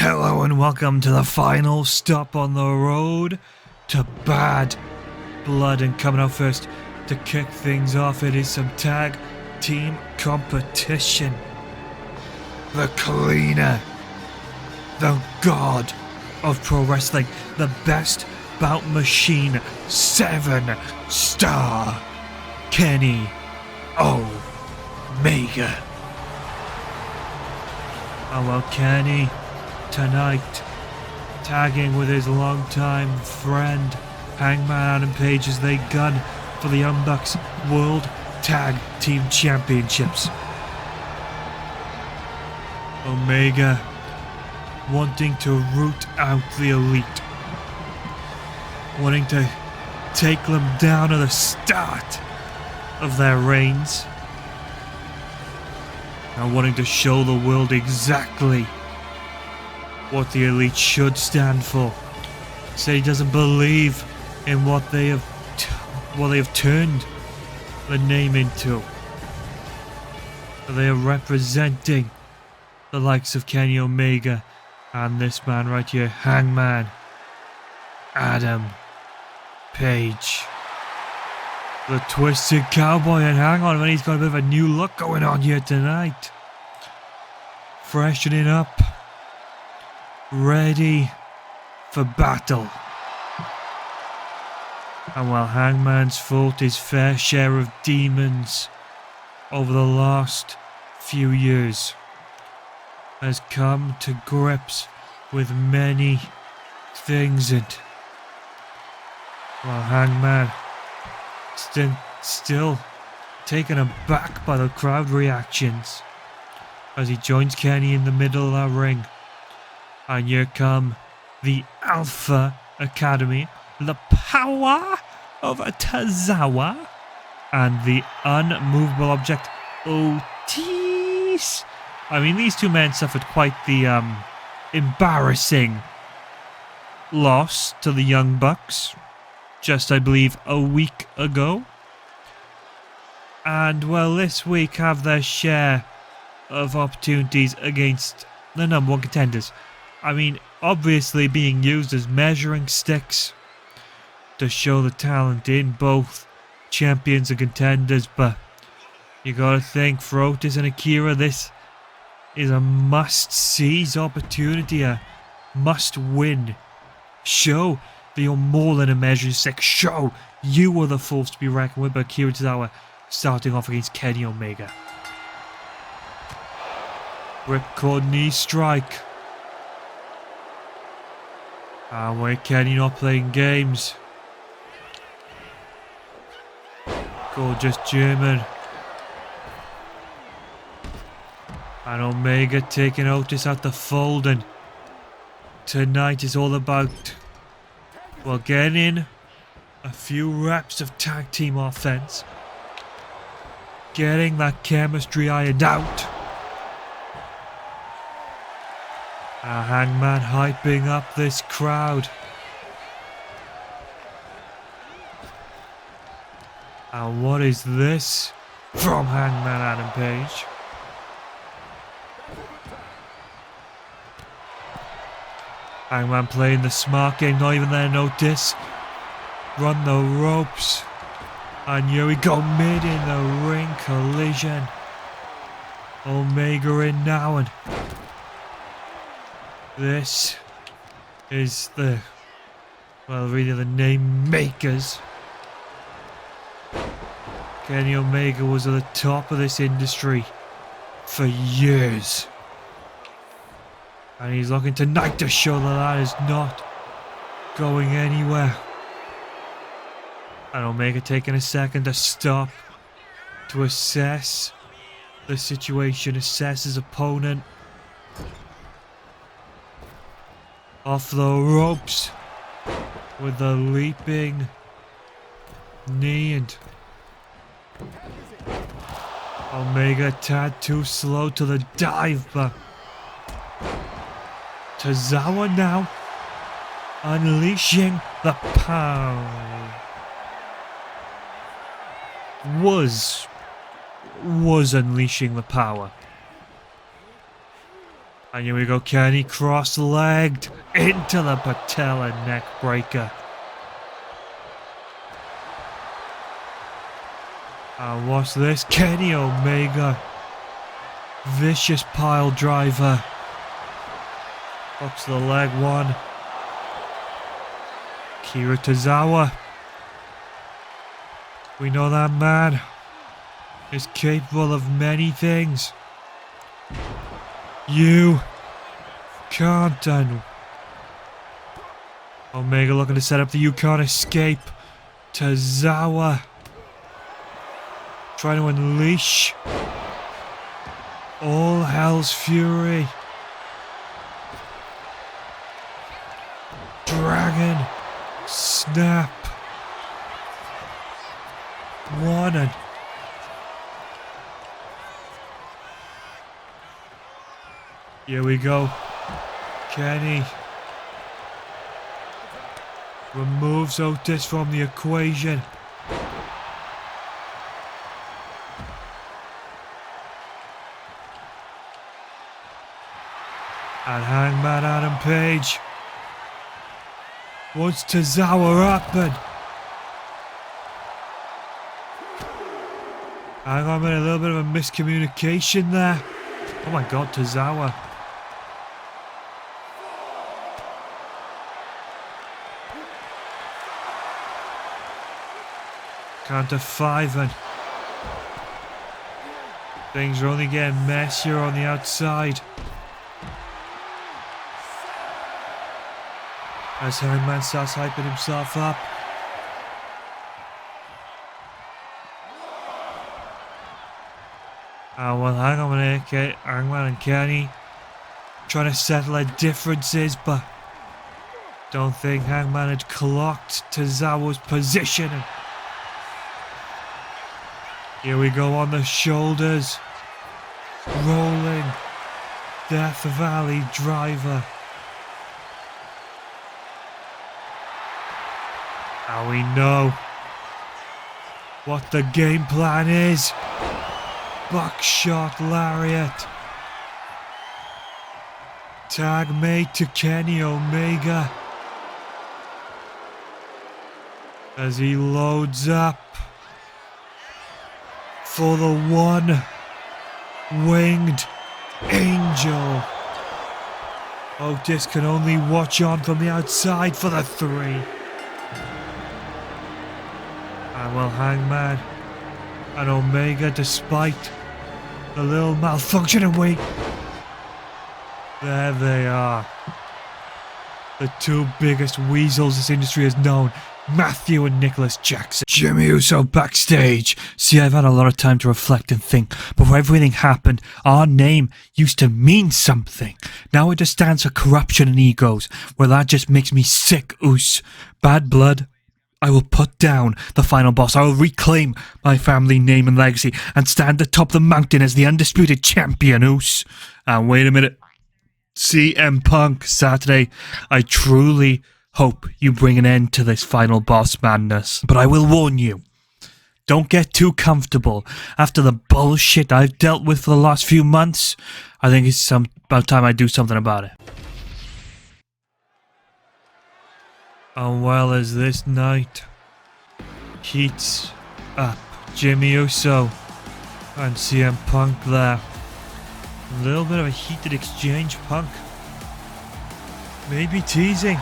Hello and welcome to the final stop on the road to Bad Blood. And coming out first to kick things off, it is some tag team competition. The cleaner, the god of pro wrestling, the best bout machine, 7-star Kenny Omega. Oh well, Kenny tonight tagging with his longtime friend Hangman Adam Page as they gun for the Young Bucks World Tag Team Championships. Omega wanting to root out the Elite, wanting to take them down at the start of their reigns, and wanting to show the world exactly what the Elite should stand for. Said he doesn't believe in what they have turned the name into. They are representing the likes of Kenny Omega and this man right here, Hangman Adam Page. The Twisted Cowboy, and hang on a minute, he's got a bit of a new look going on here tonight. Freshening up, ready for battle. And while Hangman's fought his fair share of demons over the last few years, has come to grips with many things, and while Hangman still taken aback by the crowd reactions as he joins Kenny in the middle of that ring. And here come the Alpha Academy, the power of Tozawa, and the unmovable object, Otis. I mean, these two men suffered quite the embarrassing loss to the Young Bucks just, I believe, a week ago. And, well, this week have their share of opportunities against the number one contenders. I mean, obviously being used as measuring sticks to show the talent in both champions and contenders, but you gotta think, for Otis and Akira, this is a must-seize opportunity, a must-win. Show that you're more than a measuring stick. Show you are the force to be reckoned with. But Akira Tozawa starting off against Kenny Omega. Ripcord knee strike. And with Kenny not playing games. Gorgeous German. And Omega taking Otis out the fold, and tonight is all about, well, getting a few reps of tag team offense, getting that chemistry ironed out. Hangman hyping up this crowd. And what is this from Hangman Adam Page? Hangman playing the smart game, not even there, notice. Run the ropes. And here we go, mid in the ring collision. Omega in now, and this is the, well, really the name makers. Kenny Omega was at the top of this industry for years. And he's looking tonight to show that is not going anywhere. And Omega taking a second to stop, to assess the situation, assess his opponent. Off the ropes with the leaping knee, and Omega a tad too slow to the dive, but Tozawa now unleashing the power. Was unleashing the power. And here we go, Kenny cross-legged into the patella neck breaker. And what's this? Kenny Omega. Vicious pile driver. Hooks the leg one. Kira Tozawa. We know that man is capable of many things. You can't done. Omega looking to set up the "you can't escape." Tozawa trying to unleash all hell's fury. Dragon snap. One and here we go. Kenny removes Otis from the equation. And Hangman Adam Page wants Tozawa up and hang on a minute, a little bit of a miscommunication there. Oh my god, Tozawa. Count to 5 and things are only getting messier on the outside. As Hangman starts hyping himself up. Well, hang on a minute, Hangman and Kenny trying to settle their differences, but don't think Hangman had clocked Tozawa's position. And here we go on the shoulders. Rolling Death Valley driver. Now we know what the game plan is. Buckshot lariat. Tag made to Kenny Omega as he loads up for the one-winged angel. Otis can only watch on from the outside for the 3. And well, Hangman and Omega, despite the little malfunction and wait, there they are. The 2 biggest weasels this industry has known, Matthew and Nicholas Jackson. Jimmy Uso backstage. See, I've had a lot of time to reflect and think. Before everything happened, our name used to mean something. Now it just stands for corruption and egos. Well, that just makes me sick, Us. Bad blood. I will put down the final boss. I will reclaim my family name and legacy and stand atop the mountain as the undisputed champion, Us. And wait a minute. CM Punk, Saturday. I truly hope you bring an end to this final boss madness. But I will warn you, don't get too comfortable. After the bullshit I've dealt with for the last few months, I think it's about time I do something about it. And well as this night heats up, Jimmy Uso and CM Punk there. A little bit of a heated exchange. Punk maybe teasing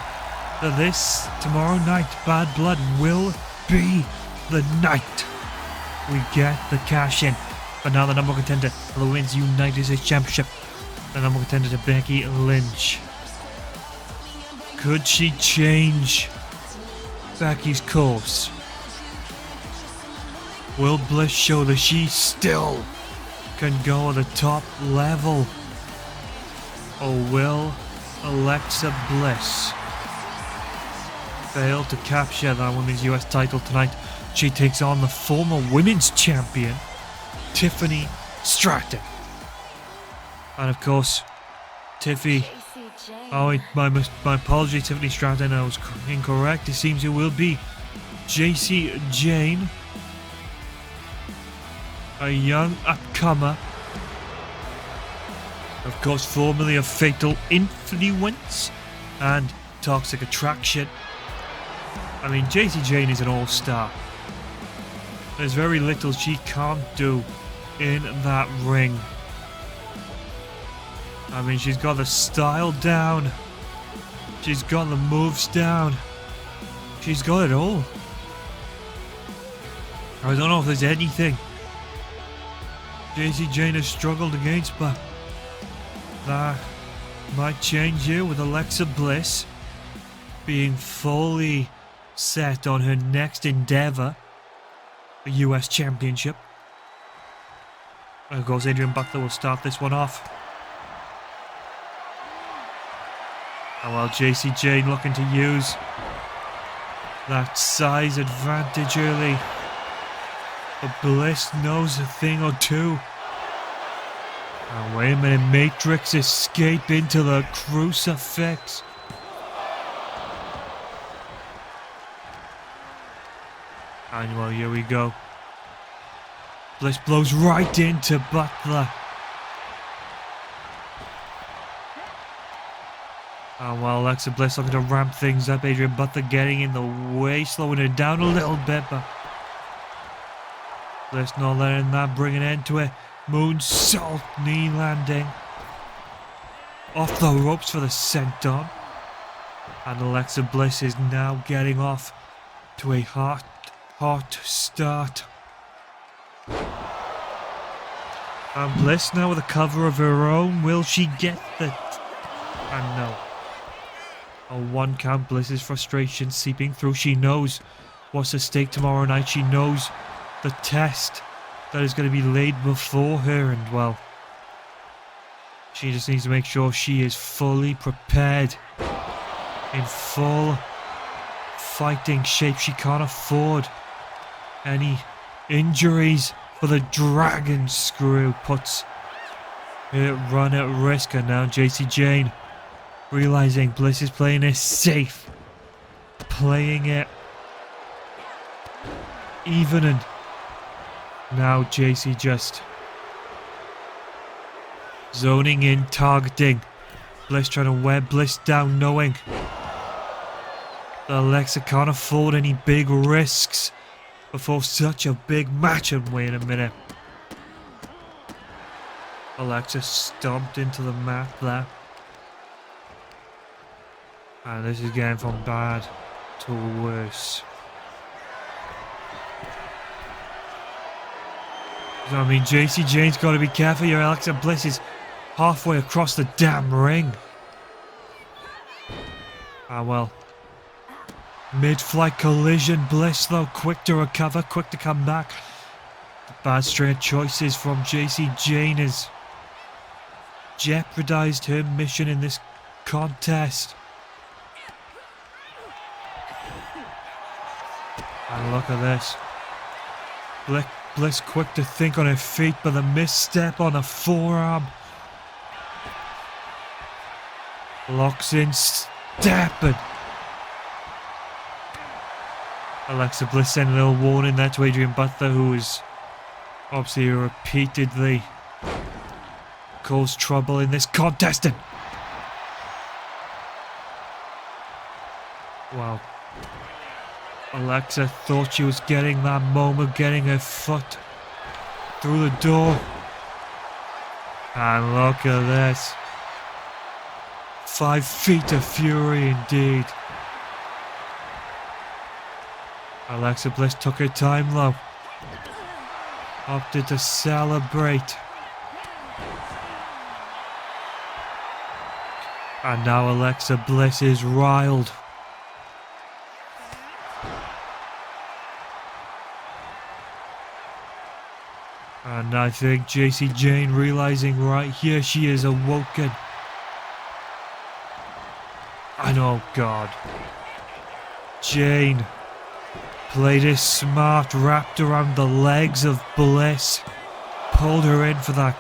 that this tomorrow night, Bad Blood will be the night we get the cash in. But now the number one contender for the Women's United States Championship, the number one contender to Becky Lynch. Could she change Becky's course? Will Bliss show that she still can go at the top level? Or will Alexa Bliss fail to capture that Women's US title tonight? She takes on the former Women's Champion, Tiffany Stratton. And of course, Tiffy... Oh, my apologies, Tiffany Stratton. I was incorrect. It seems it will be JC Jane, a young upcomer Of course, formerly of Fatal Influence and Toxic Attraction. I mean, Jacy Jayne is an all-star. There's very little she can't do in that ring. I mean, she's got the style down. She's got the moves down. She's got it all. I don't know if there's anything Jacy Jayne has struggled against, but that might change here with Alexa Bliss being fully set on her next endeavor, the US Championship. Of course, Adrian Butler will start this one off. And while Jacy Jayne looking to use that size advantage early, but Bliss knows a thing or two. Oh, wait a minute, Matrix escape into the crucifix. And well, here we go. Bliss blows right into Butler. And while Alexa Bliss looking to ramp things up, Adrian Butler getting in the way, slowing her down a little bit, but Bliss not letting that bring an end to it. Moonsault knee landing. Off the ropes for the senton. And Alexa Bliss is now getting off to a hot start. And Bliss now with a cover of her own. Will she get the... And no. A 1 count. Bliss's frustration seeping through. She knows what's at stake tomorrow night. She knows the test that is going to be laid before her, and well, she just needs to make sure she is fully prepared, in full fighting shape. She can't afford any injuries, for the dragon screw puts her run at risk. And now Jacy Jayne realizing Bliss is playing it safe, playing it even, and now Jacy just zoning in, targeting Bliss, trying to wear Bliss down, knowing that Alexa can't afford any big risks before such a big match. And wait a minute, Alexa stomped into the mat there, and this is getting from bad to worse. I mean, Jacy Jayne's got to be careful here. Alexa Bliss is halfway across the damn ring. Ah, well. Mid-flight collision. Bliss, though, quick to recover, quick to come back. Bad straight choices from Jacy Jayne has jeopardized her mission in this contest. And look at this. Bliss quick to think on her feet, but the misstep on the forearm. Locks in, step, and Alexa Bliss sending a little warning there to Adrian Butler, who is obviously repeatedly caused trouble in this contest. And wow. Alexa thought she was getting that moment, getting her foot through the door. And look at this. 5 feet of fury indeed. Alexa Bliss took her time though. Opted to celebrate. And now Alexa Bliss is riled. And I think Jacy Jayne realizing right here she is awoken. And oh God. Jayne played it smart, wrapped around the legs of Bliss. Pulled her in for that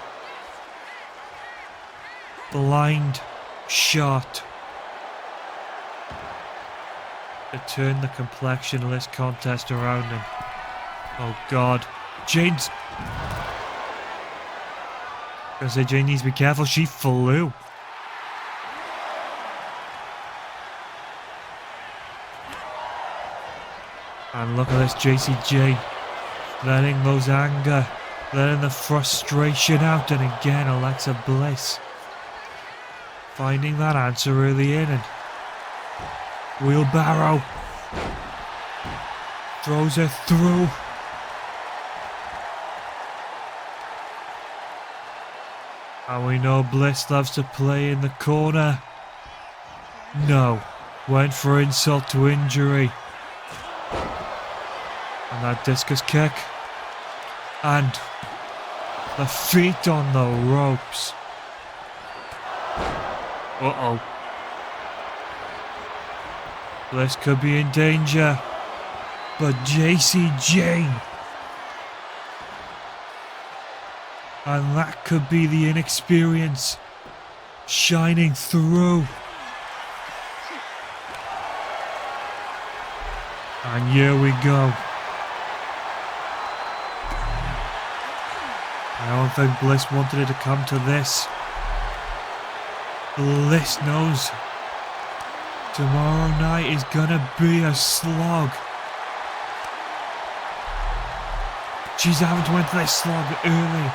blind shot to turn the complexion of this contest around. And oh God. Jayne's I say Jane needs to be careful. She flew. And look at this, JCJ letting those anger, letting the frustration out. And again, Alexa Bliss finding that answer early in. And wheelbarrow throws her through. And we know Bliss loves to play in the corner. No, went for insult to injury. And that discus kick. And the feet on the ropes. Uh-oh. Bliss could be in danger. But JC Jane. And that could be the inexperience shining through. And here we go. I don't think Bliss wanted it to come to this. Bliss knows tomorrow night is gonna be a slog. She's having to enter this slog early.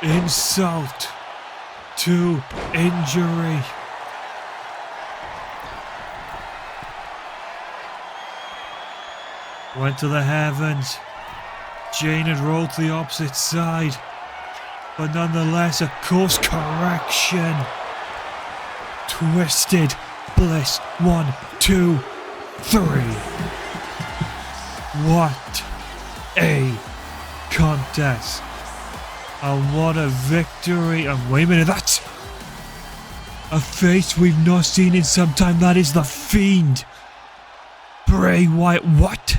Insult to injury. Went to the heavens. Jane had rolled to the opposite side. But nonetheless, a course correction. Twisted Bliss. 1, 2, 3. What a contest. And what a victory. And wait a minute, that's a face we've not seen in some time. That is the Fiend. Bray Wyatt. What?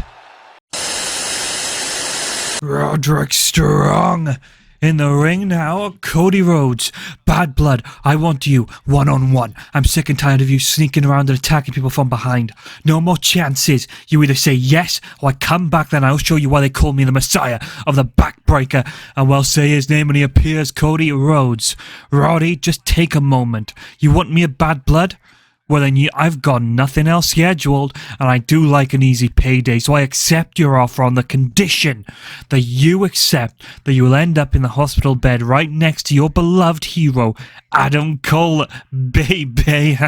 Roderick Strong in the ring now. Cody Rhodes. Bad Blood, I want you one-on-one. I'm sick and tired of you sneaking around and attacking people from behind. No more chances. You either say yes or I come back, then I'll show you why they call me the Messiah of the Backbreaker. And we'll say his name when he appears, Cody Rhodes. Roddy, just take a moment. You want me a Bad Blood? Well then, I've got nothing else scheduled, and I do like an easy payday, so I accept your offer on the condition that you accept that you will end up in the hospital bed right next to your beloved hero, Adam Cole, baby.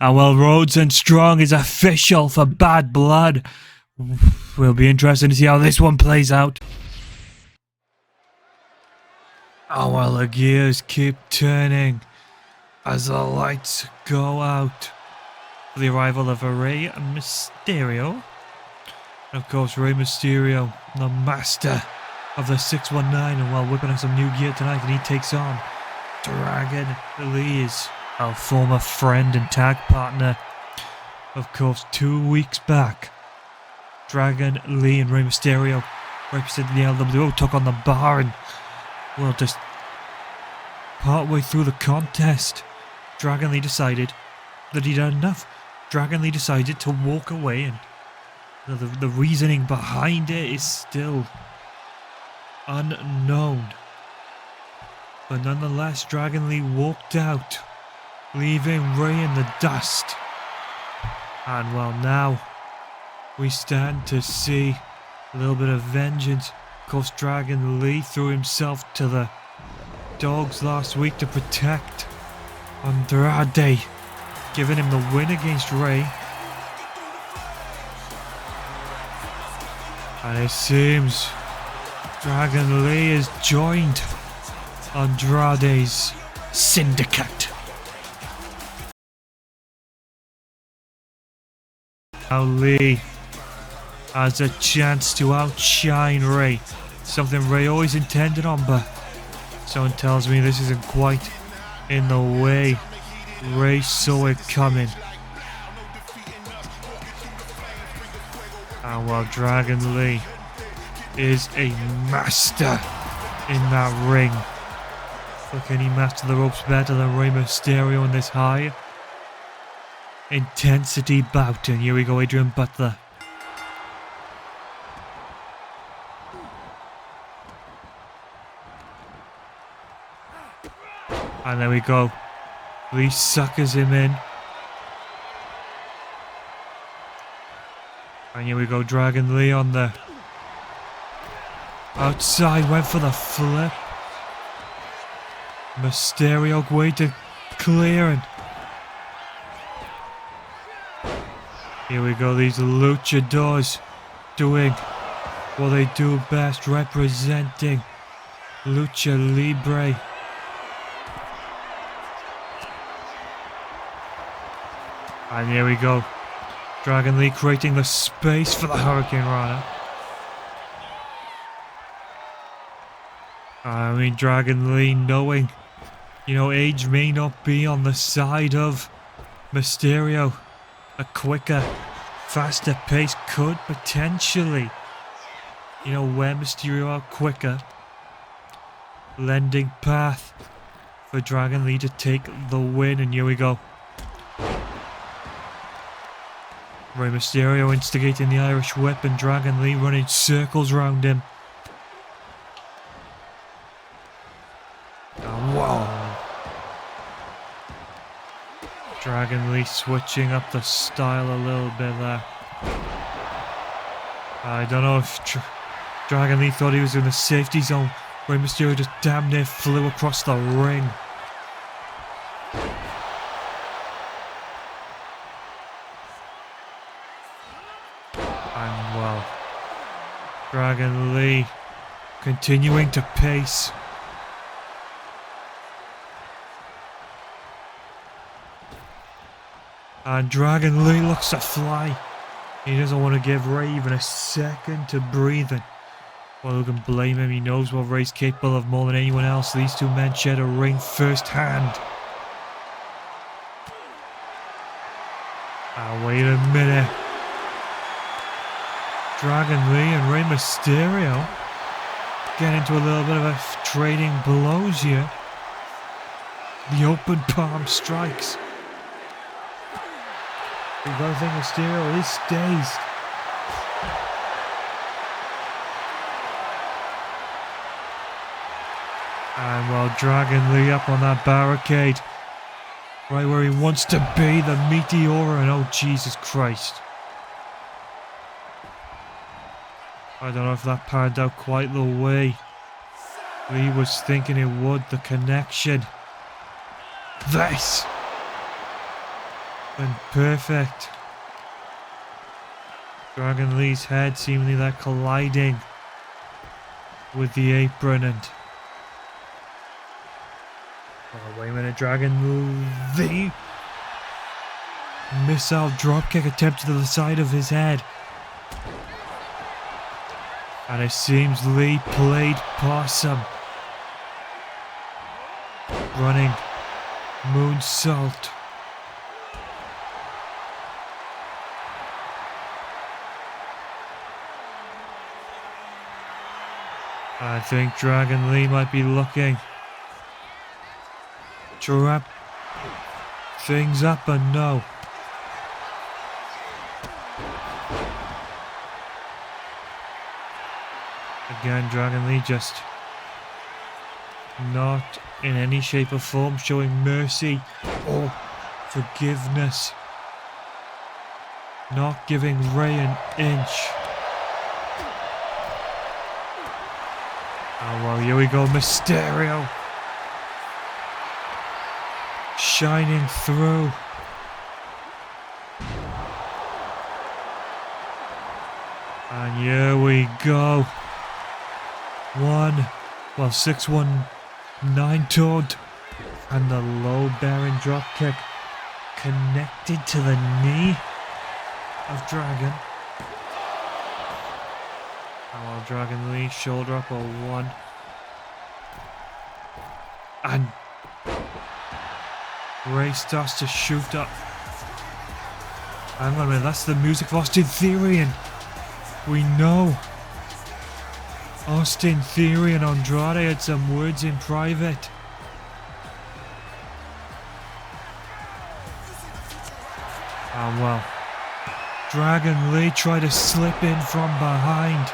And well, Rhodes and Strong is official for Bad Blood. Will be interesting to see how this one plays out. Oh well, the gears keep turning as the lights go out for the arrival of Rey Mysterio. And of course, Rey Mysterio, the master of the 619, and while whipping on some new gear tonight, and he takes on Dragon Lee, our former friend and tag partner. Of course, 2 weeks back, Dragon Lee and Rey Mysterio, representing the LWO, took on the Bar, and well, just partway through the contest, Dragon Lee decided that he'd had enough. Dragon Lee decided to walk away, and the reasoning behind it is still unknown. But nonetheless, Dragon Lee walked out, leaving Rey in the dust. And well, now we stand to see a little bit of vengeance. Of course, Dragon Lee threw himself to the dogs last week to protect Andrade, giving him the win against Rey. And it seems Dragon Lee has joined Andrade's syndicate. Now Lee has a chance to outshine Rey, something Rey always intended on, but someone tells me this isn't quite in the way Rey saw it coming. And while Dragon Lee is a master in that ring, but can he master the ropes better than Rey Mysterio in this high intensity bout? And here we go, Adrian Butler. And there we go. Lee suckers him in. And here we go, Dragon Lee on the outside, went for the flip. Mysterio way to clear, and here we go, these luchadors doing what they do best, representing Lucha Libre. And here we go, Dragon Lee creating the space for the Hurricane Rana. I mean, Dragon Lee knowing, you know, age may not be on the side of Mysterio. A quicker, faster pace could potentially, you know, wear Mysterio out quicker. Lending path for Dragon Lee to take the win, and here we go. Rey Mysterio instigating the Irish Whip, and Dragon Lee running circles around him. Oh, whoa. Dragon Lee switching up the style a little bit there. I don't know if Dragon Lee thought he was in the safety zone. Rey Mysterio just damn near flew across the ring. And well, Dragon Lee continuing to pace. And Dragon Lee looks to fly. He doesn't want to give Rey even a second to breathe in. Well, who can blame him? He knows what Rey's capable of more than anyone else. These two men shared a ring firsthand. Ah, wait a minute. Dragon Lee and Rey Mysterio get into a little bit of a trading blows here. The open palm strikes. You gotta think Mysterio is dazed. And well, Dragon Lee up on that barricade. Right where he wants to be, the Meteora, and oh Jesus Christ. I don't know if that panned out quite the way Lee was thinking it would. The connection. This! And perfect. Dragon Lee's head seemingly that colliding with the apron, and oh wait a minute, Dragon Lee missile dropkick attempt to the side of his head, and it seems Lee played possum, running moonsault. I think Dragon Lee might be looking to wrap things up, and no. Again, Dragon Lee just not in any shape or form showing mercy or forgiveness. Not giving Rey an inch. Oh well, here we go, Mysterio shining through. And here we go. 619 taunt, and the low bearing drop kick connected to the knee of Dragon. Oh, Dragon Lee shoulder up a 1. And Rey starts to shoot up. Hang on a minute, that's the music of Austin Theory, and we know Austin Theory and Andrade had some words in private. Oh well. Dragon Lee tried to slip in from behind.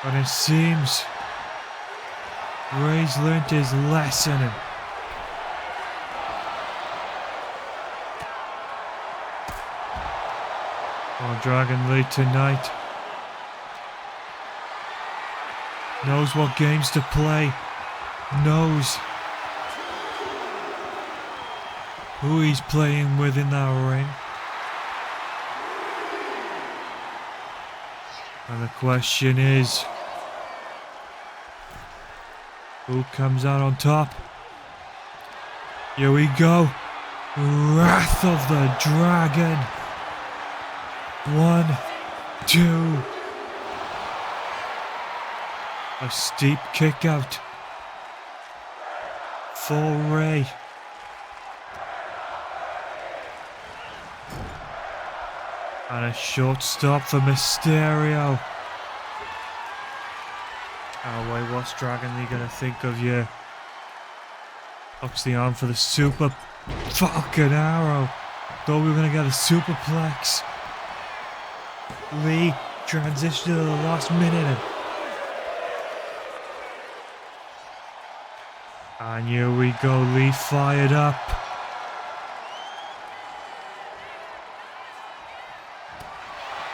But it seems Ray's learnt his lesson. Oh, Dragon Lee tonight knows what games to play, knows who he's playing with in that ring. And the question is, who comes out on top? Here we go. Wrath of the Dragon. 1, 2. A steep kick out for Ray. And a short stop for Mysterio. Oh wait, what's Dragon Lee gonna think of you? Hooks the arm for the super fucking arrow. Thought we were gonna get a superplex. Lee transitioned to the last minute. And here we go, Lee fired up.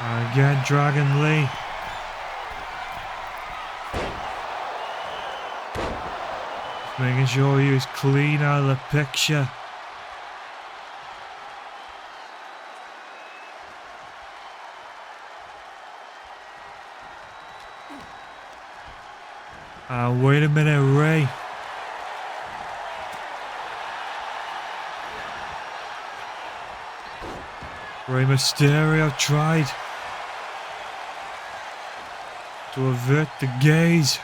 And again, Dragon Lee. Making sure he was clean out of the picture. Wait a minute, Ray. Rey Mysterio tried to avert the gaze,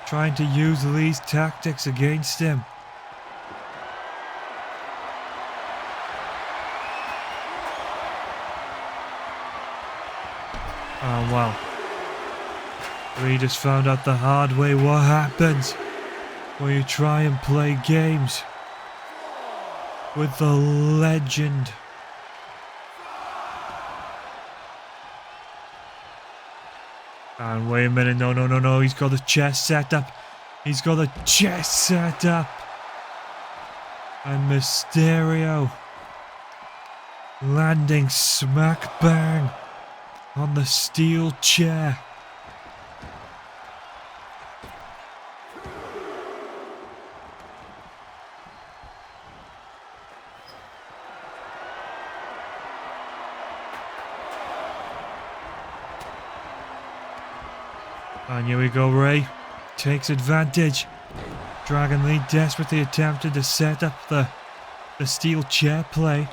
trying to use Lee's tactics against him. Oh wow. Lee just found out the hard way what happens when you try and play games with the legend. And wait a minute, no, he's got the chest set up. He's got the chest set up. And Mysterio landing smack bang on the steel chair. And here we go, Ray takes advantage. Dragon Lee desperately attempted to set up the steel chair play.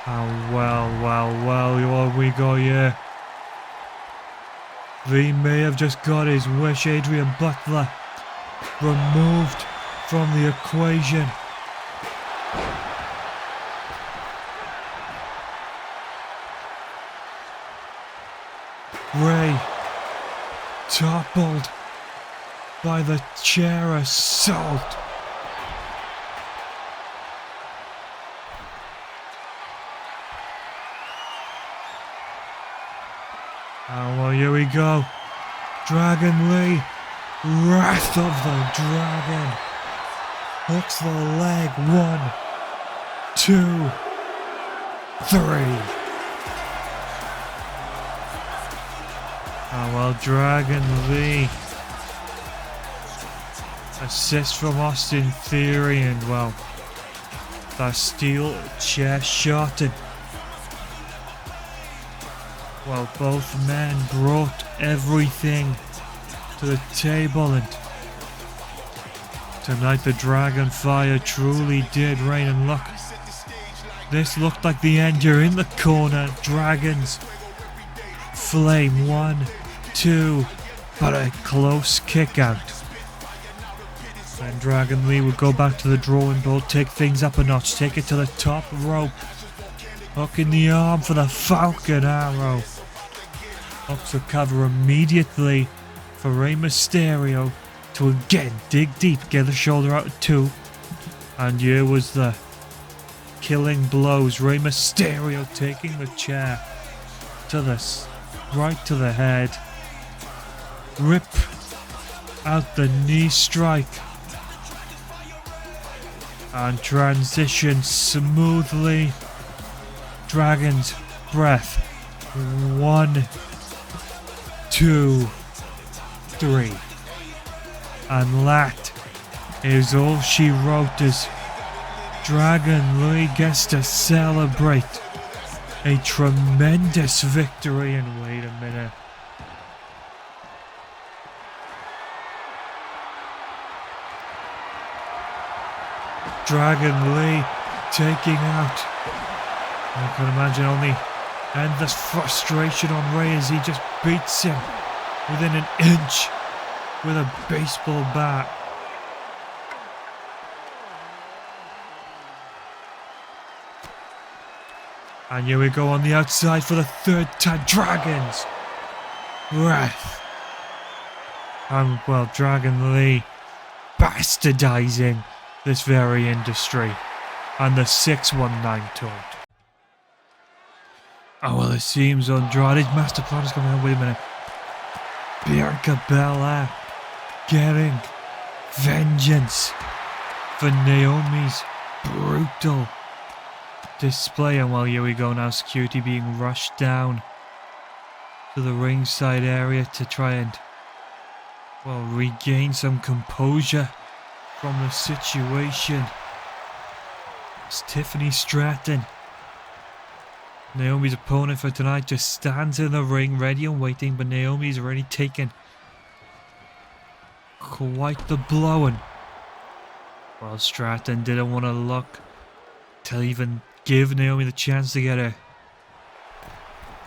Oh, well, here we go, yeah. Lee may have just got his wish. Adrian Butler removed from the equation. Ray toppled by the chair assault. Oh well, here we go. Dragon Lee, Wrath of the Dragon, hooks the leg. 1, 2, 3. Oh well, Dragon Lee. Assist from Austin Theory, and well, that steel chair shotted. Well, both men brought everything to the table, and tonight the Dragon Fire truly did reign. And look, this looked like the end. You're in the corner, Dragons Flame. 1, 2, but a close kick out. And Dragon Lee will go back to the drawing board, take things up a notch, take it to the top rope. Hook in the arm for the Falcon Arrow. Hooks the cover immediately for Rey Mysterio to again dig deep, get the shoulder out of 2. And here was the killing blows. Rey Mysterio taking the chair to right to the head. Rip out the knee strike. And transition smoothly. Dragon's breath. 1, 2, 3. And that is all she wrote as Dragon Lee gets to celebrate a tremendous victory. And wait a minute. Dragon Lee taking out, I can imagine, only endless frustration on Rey as he just beats him within an inch with a baseball bat. And here we go on the outside for the third time. Dragon's breath. And well, Dragon Lee bastardizing this very industry. And the 619 taunt. Oh well, it seems Andrade's master plan is coming out. Wait a minute. Bianca Belair getting vengeance for Naomi's brutal display. And well, here we go now. Security being rushed down to the ringside area to try and, well, regain some composure from the situation. It's Tiffany Stratton, Naomi's opponent for tonight, just stands in the ring ready and waiting, but Naomi's already taken quite the blowing. Well, Stratton didn't want to look to even give Naomi the chance to get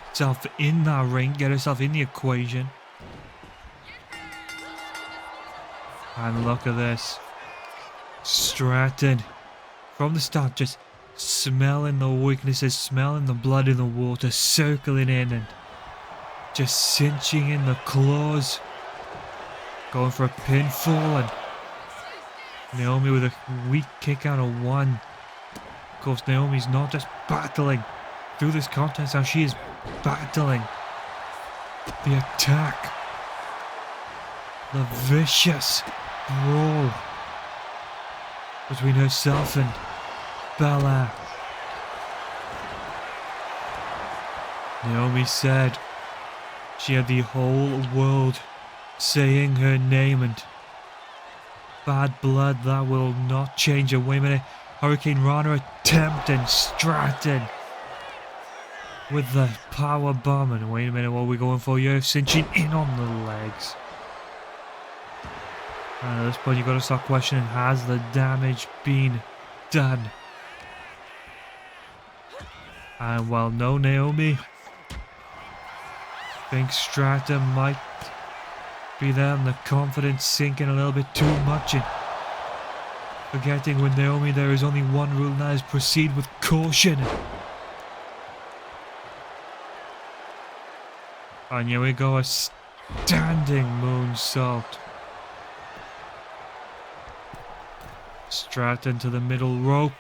herself in that ring, get herself in the equation. And look at this. Stratton, from the start, just smelling the weaknesses, smelling the blood in the water, circling in and just cinching in the claws. Going for a pinfall, and Naomi with a weak kick out of 1. Of course, Naomi's not just battling through this contest, now she is battling the attack, the vicious brawl between herself and Belair. Naomi said she had the whole world saying her name, and bad blood, that will not change her. Wait a minute. Hurricane Rana attempting Stratton with the power bomb. And wait a minute, what are we going for here? Cinching in on the legs. And at this point, you've got to start questioning, has the damage been done? And well, no, Naomi thinks Stratton might be there, and the confidence sinking a little bit too much, and forgetting with Naomi there is only one rule, and that is proceed with caution. And here we go, a standing moonsault. Stratton to the middle rope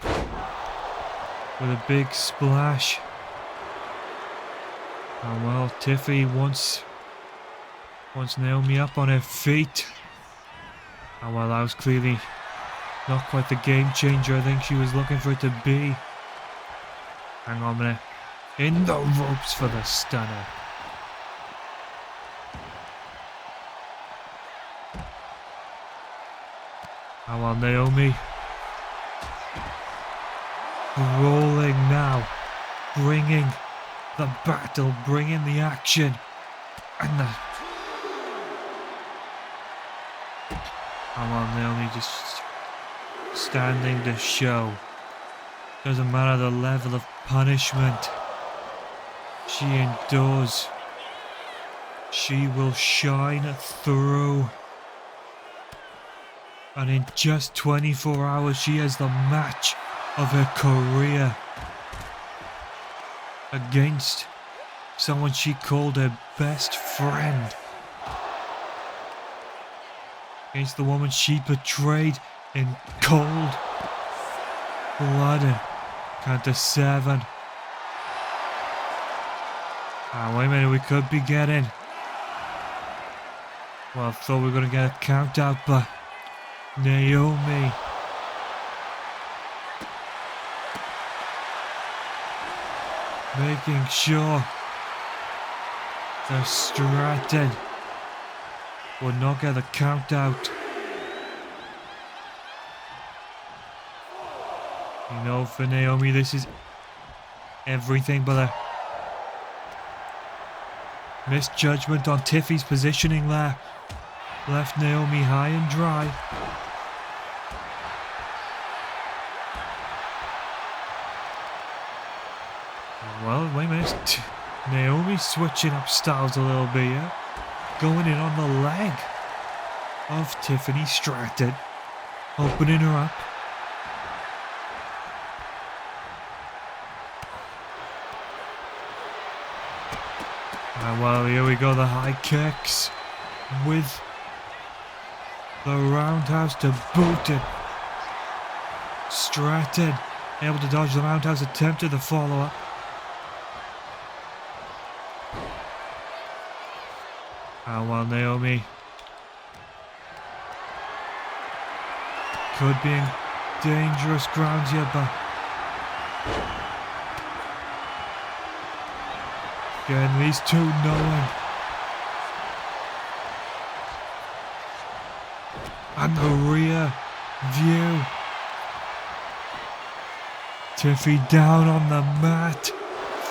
with a big splash. And well, Tiffy wants Naomi up on her feet. And well, that was clearly not quite the game changer I think she was looking for it to be. Hang on a minute. In the ropes for the stunner. And well, Naomi rolling now, bringing the battle, bringing the action, and well, Naomi just standing to show. Doesn't matter the level of punishment she endures, she will shine through. And in just 24 hours, she has the match of her career against someone she called her best friend. Against the woman she betrayed in cold blood. Count to 7. Ah, wait a minute, we could be getting... Well, I thought we were going to get a count out, but Naomi. Making sure the Stratton would not get the count out. You know, for Naomi, this is everything but a misjudgment on Tiffy's positioning there. Left Naomi high and dry. Well, wait a minute. Naomi switching up styles a little bit here. Going in on the leg of Tiffany Stratton. Opening her up. And well, here we go, the high kicks with the roundhouse to boot it. Stratton able to dodge the roundhouse, attempted the follow-up. And while Naomi could be in dangerous grounds here, but again, these two knowing. And the rear view. Tiffy down on the mat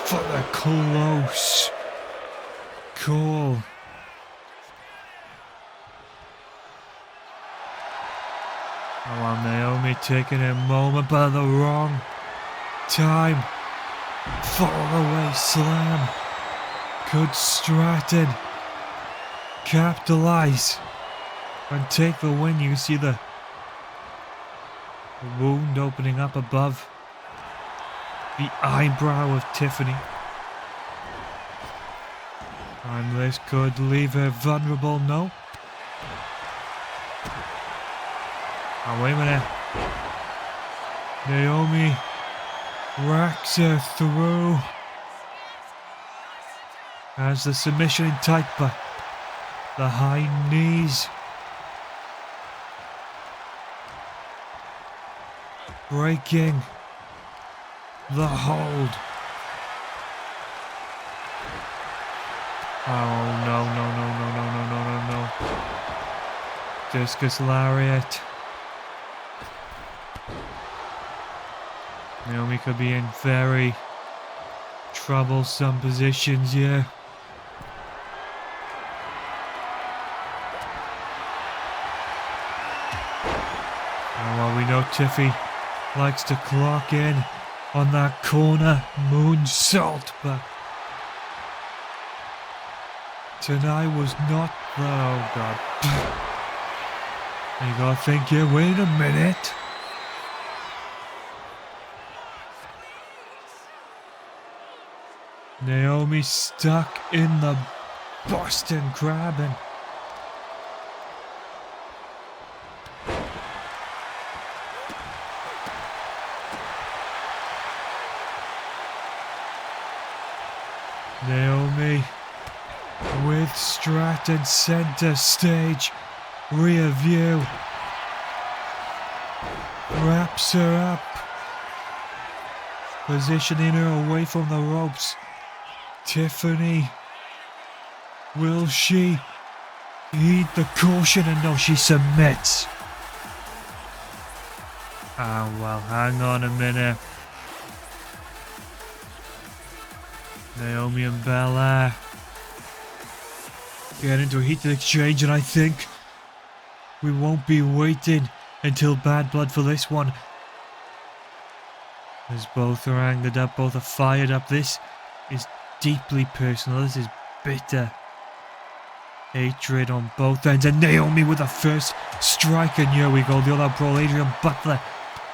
for the close call. Oh, well, Naomi taking a moment, but at the wrong time. Fall-away slam. Could Stratton capitalise and take the win? You see the wound opening up above the eyebrow of Tiffany. And this could leave her vulnerable. No. Oh, wait a minute. Naomi racks her through. As the submission in tight, but the high knees breaking the hold. Oh no, no, no, no, no, no, no, no, no. Discus lariat. Naomi could be in very troublesome positions here. Oh, well, we know Tiffy likes to clock in on that corner moonsault, but tonight was not the... Oh, God. You gotta think here, wait a minute. Naomi stuck in the Boston Crab and Naomi with Stratton center stage, rear view, wraps her up, positioning her away from the ropes. Tiffany, will she heed the caution? And no, she submits. Ah, well, hang on a minute. Naomi and Belair get into a heated exchange, and I think we won't be waiting until Bad Blood for this one. As both are angered up, both are fired up. This is deeply personal. This is bitter hatred on both ends. And Naomi with the first strike, and here we go. The all-out brawl. Adrian Butler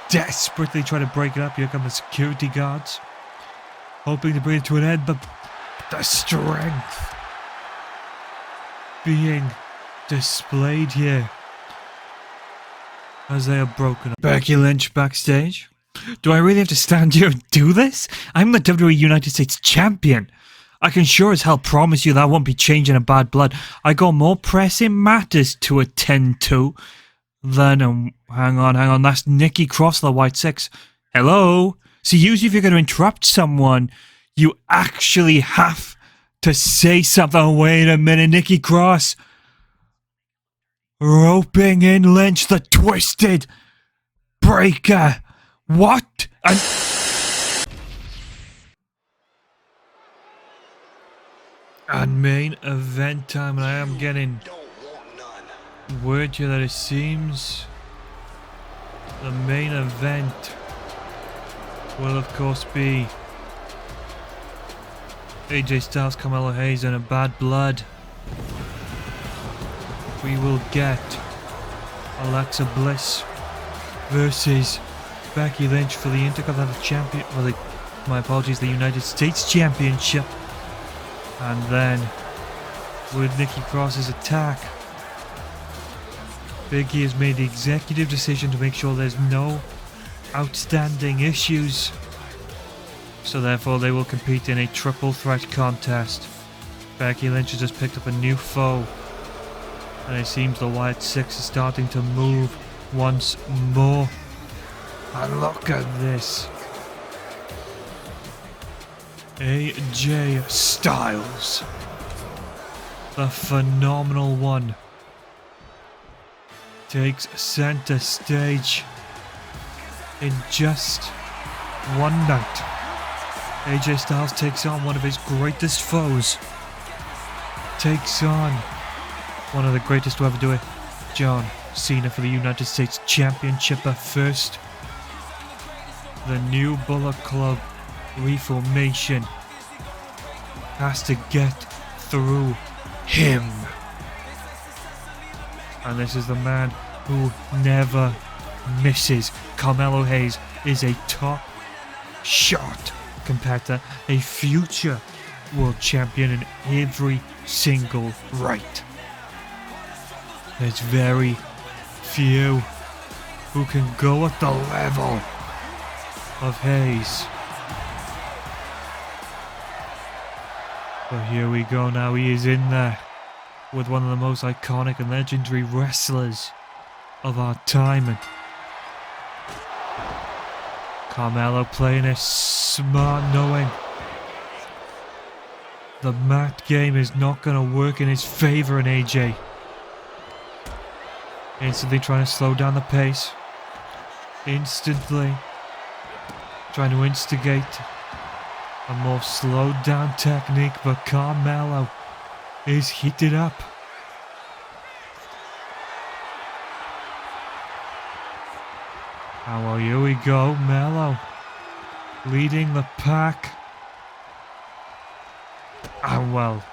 desperately trying to break it up. Here come the security guards, hoping to bring it to an end, but the strength being displayed here as they are broken up. Becky Lynch backstage. Do I really have to stand here and do this? I'm the WWE United States Champion. I can sure as hell promise you that won't be changing a bad blood. I got more pressing matters to attend to than... hang on, that's Nikki Cross, the White Six. Hello? See, usually if you're going to interrupt someone, you actually have to say something. Wait a minute, Nikki Cross. Roping in Lynch, the Twisted Breaker. What? And main event time, and I am getting word here that it seems the main event will of course be AJ Styles, Carmelo Hayes, and a Bad Blood. We will get Alexa Bliss versus Becky Lynch for the Intercontinental Champion, the United States Championship. And then with Nikki Cross's attack, Big E has made the executive decision to make sure there's no outstanding issues. So therefore they will compete in a triple threat contest. Becky Lynch has just picked up a new foe. And it seems the White Six is starting to move once more. And look at this. AJ Styles, the phenomenal one, takes center stage in just one night. AJ Styles takes on one of his greatest foes. Takes on one of the greatest to ever do it, John Cena, for the United States Championship. But first, the new Bullet Club reformation has to get through him. And this is the man who never misses. Carmelo Hayes is a top shot competitor, a future world champion in every single right. There's very few who can go at the level of Hayes. But here we go now, he is in there with one of the most iconic and legendary wrestlers of our time. And Carmelo playing it smart, knowing the mat game is not going to work in his favour in AJ. Instantly trying to slow down the pace. Instantly trying to instigate a more slowed down technique, but Carmelo is heated up. And well, here we go, Melo leading the pack. And well,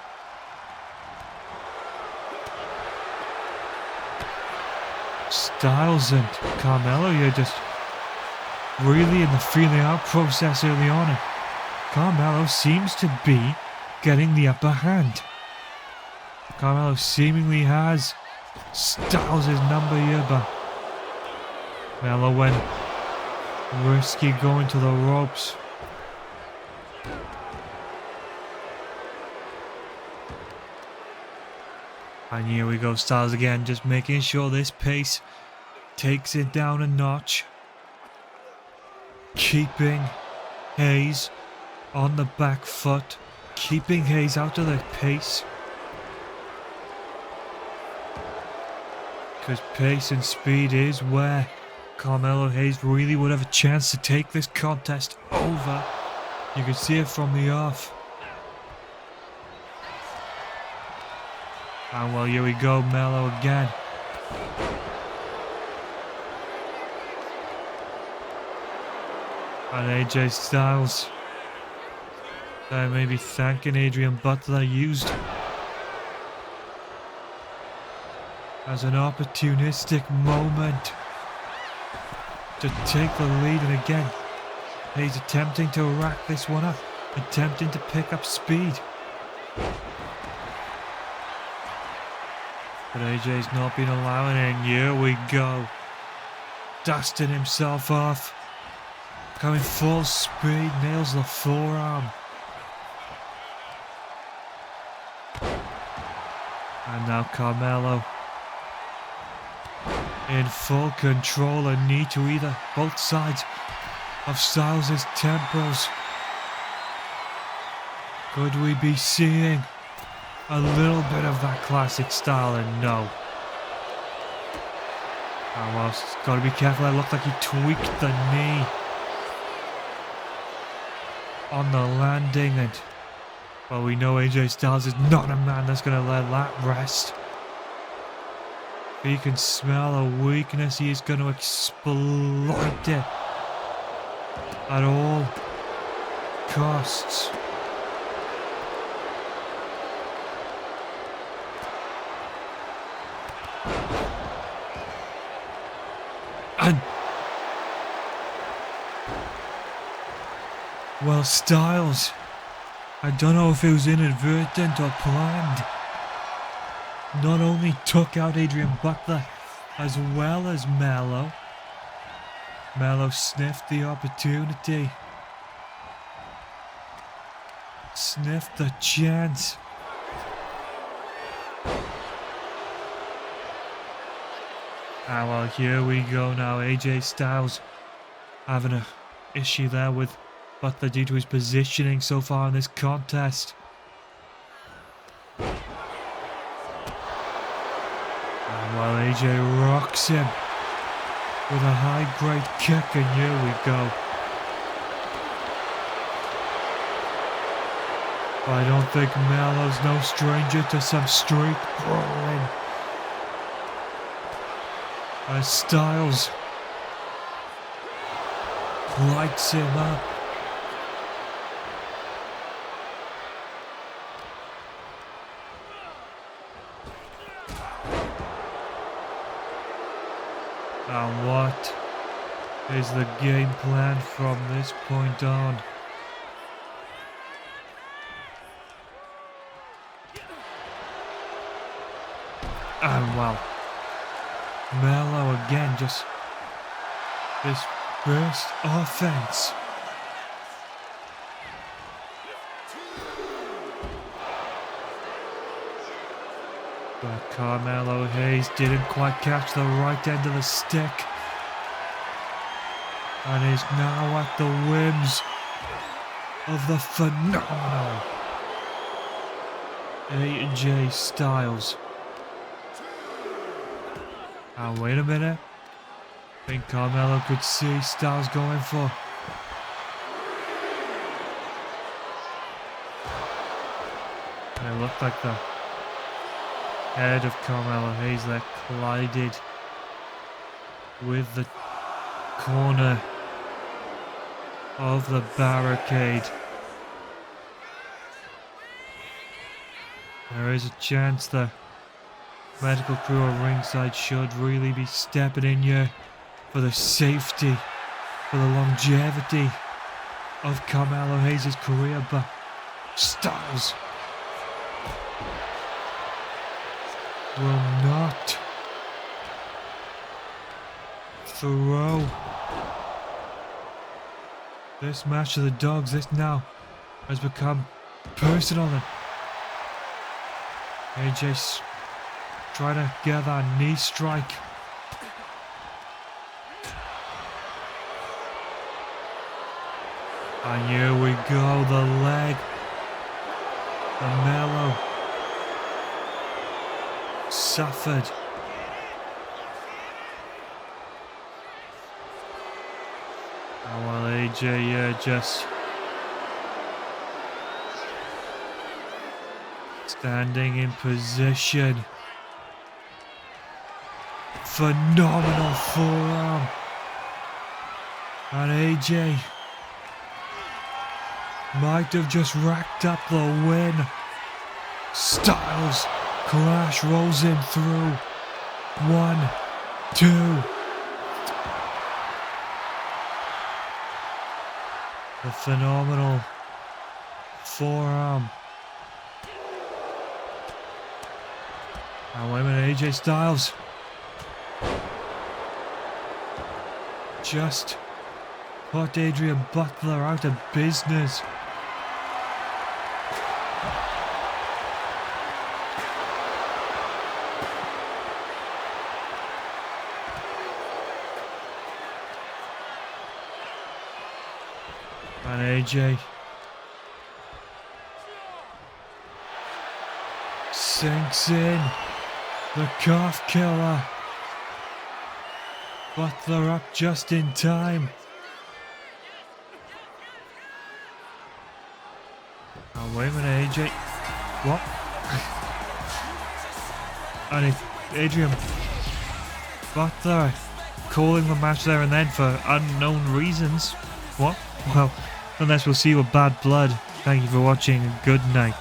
Styles and Carmelo, you're just really in the feeling out process early on. And Carmelo seems to be getting the upper hand. Carmelo seemingly has Styles' number here, but Melo went risky going to the ropes. And here we go, Styles again, just making sure this pace takes it down a notch. Keeping Hayes on the back foot, keeping Hayes out of the pace. Because pace and speed is where Carmelo Hayes really would have a chance to take this contest over. You can see it from the off. And well, here we go, Melo again. And AJ Styles maybe thanking Adrian Butler, used as an opportunistic moment to take the lead. And again, he's attempting to rack this one up, attempting to pick up speed. But AJ's not been allowing it, and here we go. Dusting himself off. Going full speed, nails the forearm. And now Carmelo in full control and knee to either both sides of Styles' temples. Could we be seeing a little bit of that classic style? And no. Oh well, gotta be careful. It looked like he tweaked the knee on the landing, and well, we know AJ Styles is not a man that's gonna let that rest. If he can smell a weakness, he is gonna exploit it at all costs. And well, Styles, I don't know if it was inadvertent or planned, not only took out Adrian Butler as well as Melo. Melo sniffed the opportunity, sniffed the chance. Ah well, here we go now. AJ Styles having an issue there with Butler due to his positioning so far in this contest. And while AJ rocks him with a high grade kick, and here we go. But I don't think Melo's no stranger to some street brawling. As Styles lights him up. And what is the game plan from this point on? And well, Melo again, just this burst offense. But Carmelo Hayes didn't quite catch the right end of the stick, and is now at the whims of the phenomenal AJ Styles. And wait a minute, I think Carmelo could see Styles going for. It looked like the head of Carmelo Hayes there collided with the corner of the barricade. There is a chance the medical crew at ringside should really be stepping in here for the safety, for the longevity of Carmelo Hayes' career, but Styles will not throw this match of the dogs. This now has become personal, and AJ's trying to get that knee strike. And here we go, the leg, the Melo suffered. Oh well, AJ just standing in position. Phenomenal forearm. And AJ might have just racked up the win. Styles crash rolls him through. 1, 2. The phenomenal forearm. Now wait a minute, AJ Styles just put Adrian Butler out of business. And AJ sinks in. The calf killer. Butler up just in time. Oh, wait a minute, AJ. What? And if Adrian Butler calling the match there and then for unknown reasons. What? Well, unless we'll see you with bad blood. Thank you for watching and good night.